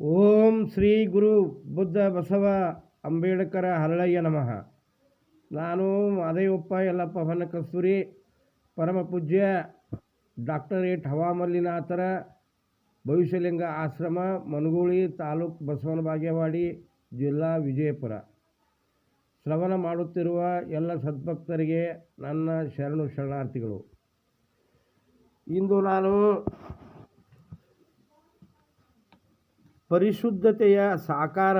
ಓಂ ಶ್ರೀ ಗುರು ಬುದ್ಧ ಬಸವ ಅಂಬೇಡ್ಕರ ಹರಳಯ್ಯ ನಮಃ. ನಾನು ಮಾದೇವಪ್ಪ ಯಲ್ಲಪ್ಪ ಹೊನ್ನಕಸ್ತೂರಿ, ಪರಮ ಪೂಜ್ಯ ಡಾಕ್ಟರೇಟ್ ಹವಾಮಲ್ಲಿನಾಥರ ಭವಿಷ್ಯಲಿಂಗ ಆಶ್ರಮ, ಮನಗೂಳಿ ತಾಲೂಕು, ಬಸವನ ಬಾಗೇವಾಡಿ, ಜಿಲ್ಲಾ ವಿಜಯಪುರ. ಶ್ರವಣ ಮಾಡುತ್ತಿರುವ ಎಲ್ಲ ಸದ್ಭಕ್ತರಿಗೆ ನನ್ನ ಶರಣು ಶರಣಾರ್ಥಿಗಳು. ಇಂದು ನಾನು ಪರಿಶುದ್ಧತೆಯ ಸಾಕಾರ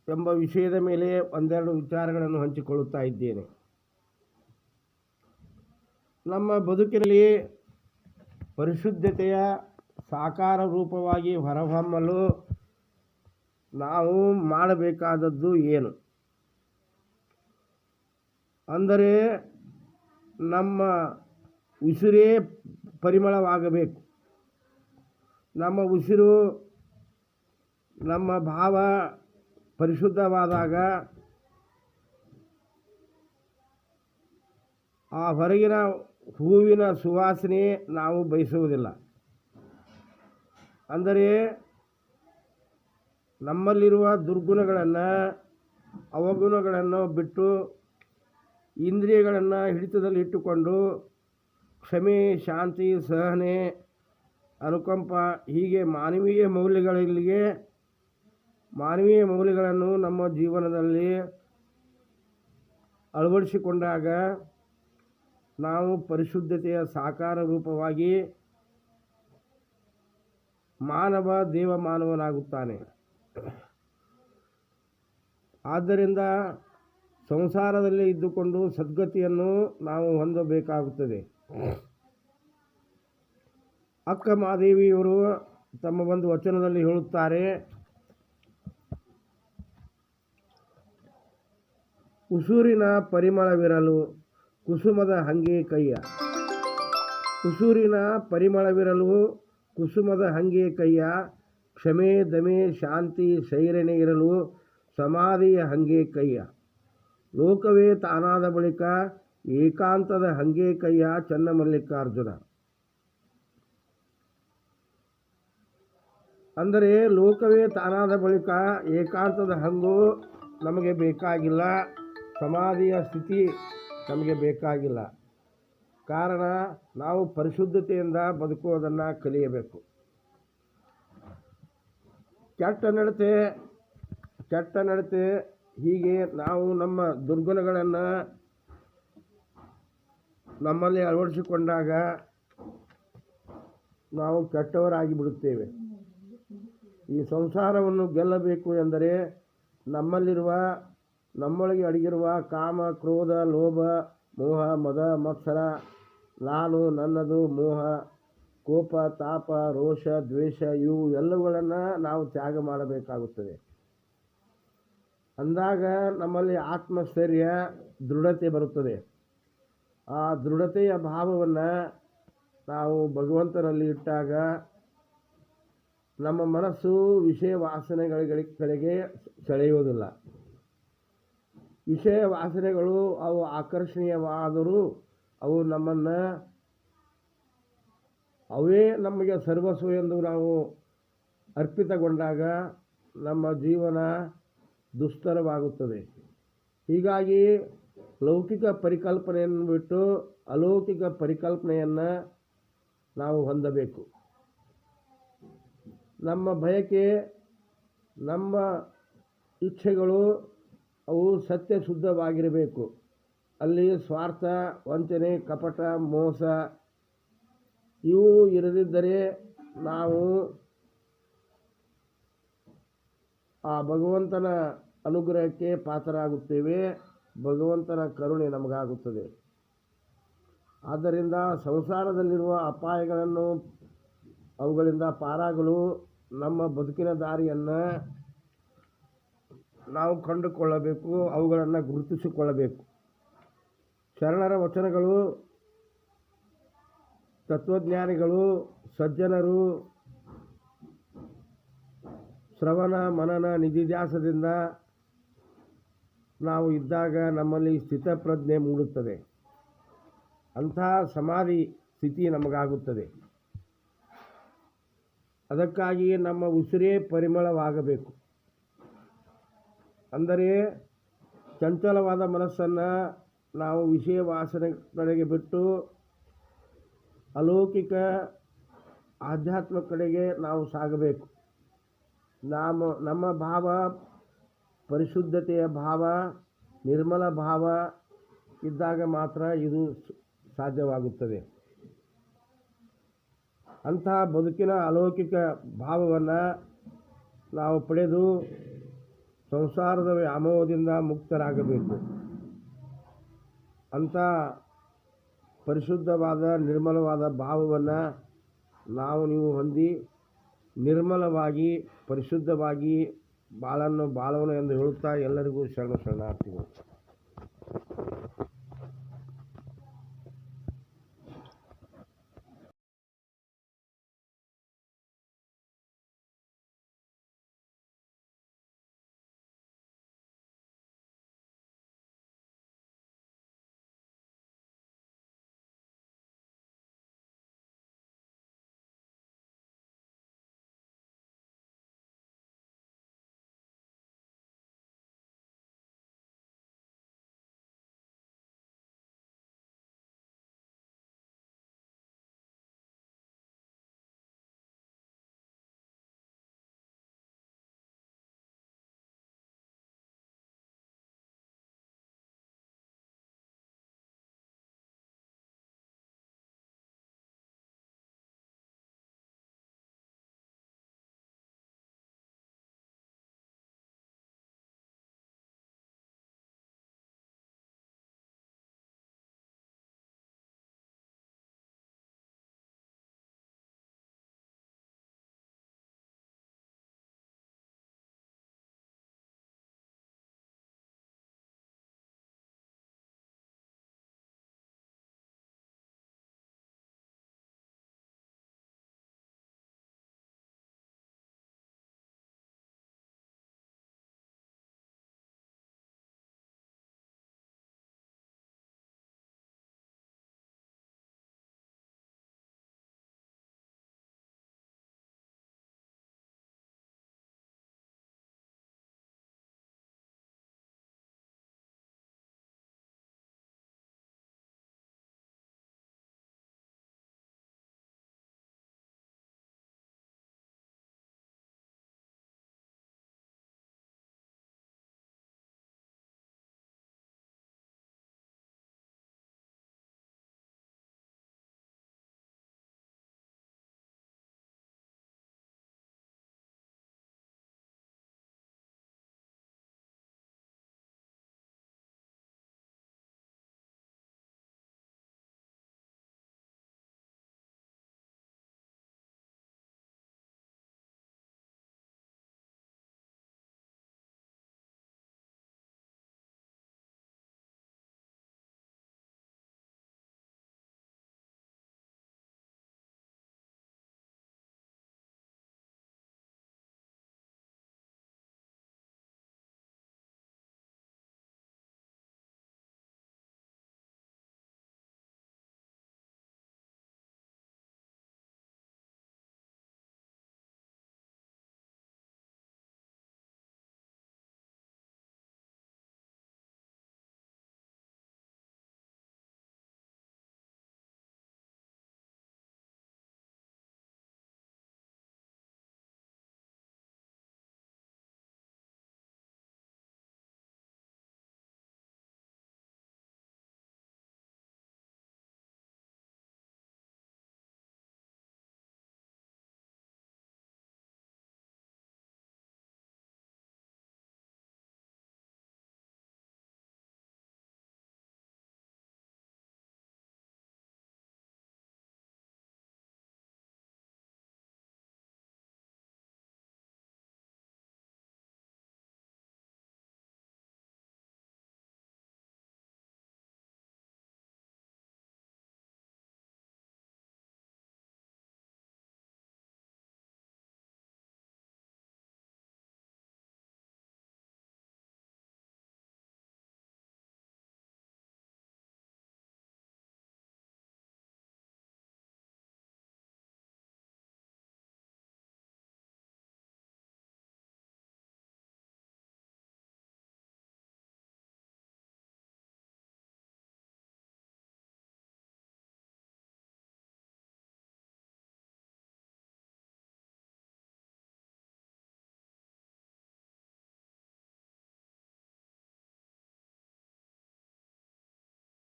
ಎಂಬ ವಿಷಯದ ಮೇಲೆ ಒಂದೆರಡು ವಿಚಾರಗಳನ್ನು ಹಂಚಿಕೊಳ್ಳುತ್ತಾ ಇದ್ದೇನೆ. ನಮ್ಮ ಬದುಕಿನಲ್ಲಿ ಪರಿಶುದ್ಧತೆಯ ಸಾಕಾರ ರೂಪವಾಗಿ ಹೊರಹೊಮ್ಮಲು ನಾವು ಮಾಡಬೇಕಾದದ್ದು ಏನು ಅಂದರೆ, ನಮ್ಮ ಉಸಿರೇ ಪರಿಮಳವಾಗಬೇಕು. ನಮ್ಮ ಉಸಿರು, ನಮ್ಮ ಭಾವ ಪರಿಶುದ್ಧವಾದಾಗ ಆ ಹೊರಗಿನ ಹೂವಿನ ಸುವಾಸನೆ ನಾವು ಬಯಸುವುದಿಲ್ಲ. ಅಂದರೆ ನಮ್ಮಲ್ಲಿರುವ ದುರ್ಗುಣಗಳನ್ನು, ಅವಗುಣಗಳನ್ನು ಬಿಟ್ಟು ಇಂದ್ರಿಯಗಳನ್ನು ಹಿಡಿತದಲ್ಲಿ ಇಟ್ಟುಕೊಂಡು ಕ್ಷಮೆ, ಶಾಂತಿ, ಸಹನೆ, ಅನುಕಂಪ ಹೀಗೆ ಮಾನವೀಯ ಮೌಲ್ಯಗಳನ್ನು ನಮ್ಮ ಜೀವನದಲ್ಲಿ ಅಳವಡಿಸಿಕೊಂಡಾಗ ನಾವು ಪರಿಶುದ್ಧತೆಯ ಸಾಕಾರ ರೂಪವಾಗಿ ದೇವಮಾನವನಾಗುತ್ತಾನೆ. ಆದ್ದರಿಂದ ಸಂಸಾರದಲ್ಲಿ ಇದ್ದುಕೊಂಡು ಸದ್ಗತಿಯನ್ನು ನಾವು ಹೊಂದಬೇಕಾಗುತ್ತದೆ. ಅಕ್ಕ ಮಹಾದೇವಿಯವರು ತಮ್ಮ ಒಂದು ವಚನದಲ್ಲಿ ಹೇಳುತ್ತಾರೆ, ಉಸುರಿನ ಪರಿಮಳವಿರಲು ಕುಸುಮದ ಹಂಗೆ ಕೈಯ. ಉಸುರಿನ ಪರಿಮಳವಿರಲು ಕುಸುಮದ ಹಂಗೆ ಕೈಯ, ಕ್ಷಮೆ, ದಮೆ, ಶಾಂತಿ, ಸೈರಣೆ ಇರಲು ಸಮಾಧಿಯ ಹಂಗೆ ಕೈಯ. ಲೋಕವೇ ತಾನಾದ ಬಳಿಕ ಏಕಾಂತದ ಹಂಗೆ ಕೈಯ, ಚನ್ನಮಲ್ಲಿಕಾರ್ಜುನ. ಅಂದರೆ ಲೋಕವೇ ತಾನಾದ ಬಳಿಕ ಏಕಾಂತದ ಹಂಗು ನಮಗೆ ಬೇಕಾಗಿಲ್ಲ, ಸಮಾಧಿಯ ಸ್ಥಿತಿ ನಮಗೆ ಬೇಕಾಗಿಲ್ಲ. ಕಾರಣ ನಾವು ಪರಿಶುದ್ಧತೆಯಿಂದ ಬದುಕುವುದನ್ನು ಕಲಿಯಬೇಕು. ಕೆಟ್ಟ ನಡತೆ ಹೀಗೆ ನಾವು ನಮ್ಮ ದುರ್ಗುಣಗಳನ್ನು ನಮ್ಮಲ್ಲಿ ಅಳವಡಿಸಿಕೊಂಡಾಗ ನಾವು ಕೆಟ್ಟವರಾಗಿ ಬಿಡುತ್ತೇವೆ. ಈ ಸಂಸಾರವನ್ನು ಗೆಲ್ಲಬೇಕು ಎಂದರೆ ನಮ್ಮೊಳಗೆ ಅಡಗಿರುವ ಕಾಮ, ಕ್ರೋಧ, ಲೋಭ, ಮೋಹ, ಮದ, ಮತ್ಸರ, ನಾನು, ನನ್ನದು, ಮೋಹ, ಕೋಪ, ತಾಪ, ರೋಷ, ದ್ವೇಷ ಇವು ಎಲ್ಲವುಗಳನ್ನು ನಾವು ತ್ಯಾಗ ಮಾಡಬೇಕಾಗುತ್ತದೆ. ಅಂದಾಗ ನಮ್ಮಲ್ಲಿ ಆತ್ಮಸ್ಥೈರ್ಯ, ದೃಢತೆ ಬರುತ್ತದೆ. ಆ ದೃಢತೆಯ ಭಾವವನ್ನು ನಾವು ಭಗವಂತನಲ್ಲಿ ಇಟ್ಟಾಗ ನಮ್ಮ ಮನಸ್ಸು ವಿಷಯ ವಾಸನೆಗಳಿಗೆ ಸೆಳೆಯುವುದಿಲ್ಲ. ವಿಷಯ ವಾಸನೆಗಳು ಅವು ಆಕರ್ಷಣೀಯವಾದರೂ ಅವೇ ನಮಗೆ ಸರ್ವಸ್ವ ಎಂದು ನಾವು ಅರ್ಪಿತಗೊಂಡಾಗ ನಮ್ಮ ಜೀವನ ದುಸ್ತರವಾಗುತ್ತದೆ. ಹೀಗಾಗಿ ಲೌಕಿಕ ಪರಿಕಲ್ಪನೆಯನ್ನು ಬಿಟ್ಟು ಅಲೌಕಿಕ ಪರಿಕಲ್ಪನೆಯನ್ನು ನಾವು ಹೊಂದಬೇಕು. ನಮ್ಮ ಬಯಕೆ, ನಮ್ಮ ಇಚ್ಛೆಗಳು ಅವು ಸತ್ಯ ಶುದ್ಧವಾಗಿರಬೇಕು. ಅಲ್ಲಿ ಸ್ವಾರ್ಥ, ವಂಚನೆ, ಕಪಟ, ಮೋಸ ಇವು ಇರದಿದ್ದರೆ ನಾವು ಆ ಭಗವಂತನ ಅನುಗ್ರಹಕ್ಕೆ ಪಾತ್ರರಾಗುತ್ತೇವೆ, ಭಗವಂತನ ಕರುಣೆ ನಮಗಾಗುತ್ತದೆ. ಆದ್ದರಿಂದ ಸಂಸಾರದಲ್ಲಿರುವ ಅಪಾಯಗಳನ್ನು, ಅವುಗಳಿಂದ ಪಾರಾಗಲು ನಮ್ಮ ಬದುಕಿನ ದಾರಿಯನ್ನು ನಾವು ಕಂಡುಕೊಳ್ಳಬೇಕು, ಅವುಗಳನ್ನು ಗುರುತಿಸಿಕೊಳ್ಳಬೇಕು. ಶರಣರ ವಚನಗಳು, ತತ್ವಜ್ಞಾನಿಗಳು, ಸಜ್ಜನರು ಶ್ರವಣ ಮನನ ನಿಧಿಧ್ಯಾಸದಿಂದ ನಾವು ಇದ್ದಾಗ ನಮ್ಮಲ್ಲಿ ಸ್ಥಿತಪ್ರಜ್ಞೆ ಮೂಡುತ್ತದೆ. ಅಂಥ ಸಮಾಧಿ ಸ್ಥಿತಿ ನಮಗಾಗುತ್ತದೆ. ಅದಕ್ಕಾಗಿ ನಮ್ಮ ಉಸಿರೇ ಪರಿಮಳವಾಗಬೇಕು. ಅಂದರೆ ಚಂಚಲವಾದ ಮನಸ್ಸನ್ನು ನಾವು ವಿಷಯ ವಾಸನೆ ಕಡೆಗೆ ಬಿಟ್ಟು ಅಲೌಕಿಕ ಆಧ್ಯಾತ್ಮ ಕಡೆಗೆ ನಾವು ಸಾಗಬೇಕು. ನಮ್ಮ ಭಾವ ಪರಿಶುದ್ಧತೆಯ ಭಾವ, ನಿರ್ಮಲ ಭಾವ ಇದ್ದಾಗ ಮಾತ್ರ ಇದು ಸಾಧ್ಯವಾಗುತ್ತದೆ. ಅಂತಹ ಬದುಕಿನ ಅಲೌಕಿಕ ಭಾವವನ್ನು ನಾವು ಪಡೆದು ಸಂಸಾರದ ವ್ಯಾಮೋಹದಿಂದ ಮುಕ್ತರಾಗಬೇಕು. ಅಂಥ ಪರಿಶುದ್ಧವಾದ ನಿರ್ಮಲವಾದ ಭಾವವನ್ನು ನೀವು ಹೊಂದಿ ನಿರ್ಮಲವಾಗಿ ಪರಿಶುದ್ಧವಾಗಿ ಬಾಳೋಣ ಎಂದು ಹೇಳುತ್ತಾ ಎಲ್ಲರಿಗೂ ಶರಣಾರ್ಥಿಗಳು.